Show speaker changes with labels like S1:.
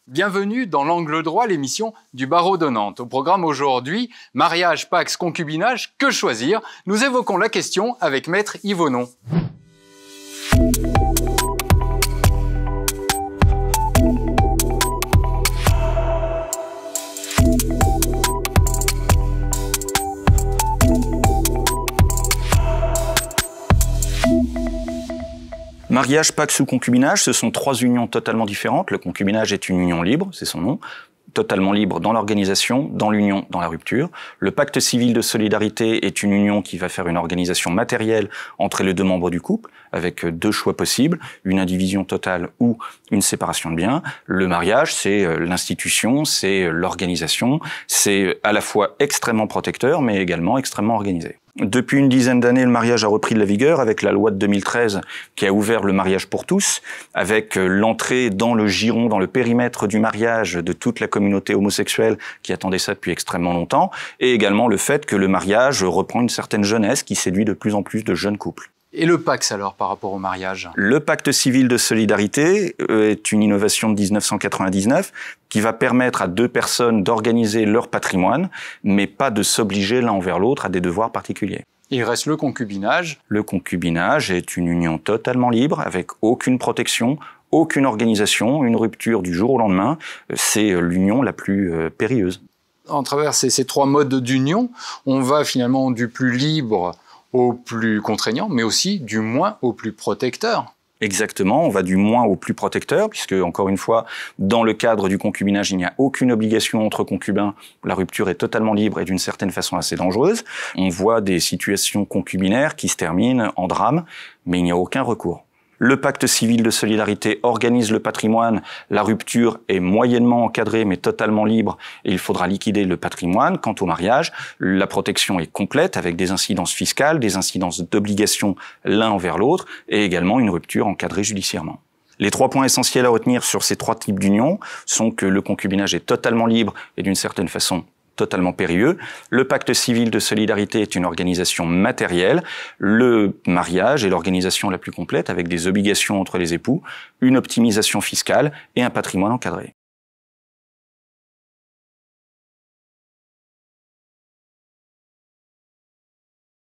S1: Bienvenue dans l'Angle droit, l'émission du barreau de Nantes. Au programme aujourd'hui, mariage, pax, concubinage, que choisir? Nous évoquons la question avec Maître Yvonon.
S2: Mariage, pax ou concubinage, ce sont trois unions totalement différentes. Le concubinage est une union libre, c'est son nom, totalement libre dans l'organisation, dans l'union, dans la rupture. Le pacte civil de solidarité est une union qui va faire une organisation matérielle entre les deux membres du couple, avec deux choix possibles, une indivision totale ou une séparation de biens. Le mariage, c'est l'institution, c'est l'organisation, c'est à la fois extrêmement protecteur, mais également extrêmement organisé. Depuis une dizaine d'années, le mariage a repris de la vigueur avec la loi de 2013 qui a ouvert le mariage pour tous, avec l'entrée dans le giron, dans le périmètre du mariage de toute la communauté homosexuelle qui attendait ça depuis extrêmement longtemps, et également le fait que le mariage reprend une certaine jeunesse qui séduit de plus en plus de jeunes couples.
S1: Et le pax alors par rapport au mariage?
S2: Le pacte civil de solidarité est une innovation de 1999 qui va permettre à deux personnes d'organiser leur patrimoine, mais pas de s'obliger l'un envers l'autre à des devoirs particuliers.
S1: Il reste le concubinage.
S2: Le concubinage est une union totalement libre, avec aucune protection, aucune organisation, une rupture du jour au lendemain. C'est l'union la plus périlleuse.
S1: En travers ces trois modes d'union, on va finalement du plus libre au plus contraignant, mais aussi du moins au plus protecteur.
S2: Exactement, on va du moins au plus protecteur, puisque, encore une fois, dans le cadre du concubinage, il n'y a aucune obligation entre concubins. La rupture est totalement libre et d'une certaine façon assez dangereuse. On voit des situations concubinaires qui se terminent en drame, mais il n'y a aucun recours. Le pacte civil de solidarité organise le patrimoine. La rupture est moyennement encadrée, mais totalement libre, et il faudra liquider le patrimoine. Quant au mariage, la protection est complète, avec des incidences fiscales, des incidences d'obligation l'un envers l'autre, et également une rupture encadrée judiciairement. Les trois points essentiels à retenir sur ces trois types d'unions sont que le concubinage est totalement libre et d'une certaine façon totalement périlleux. Le pacte civil de solidarité est une organisation matérielle. Le mariage est l'organisation la plus complète avec des obligations entre les époux, une optimisation fiscale et un patrimoine encadré.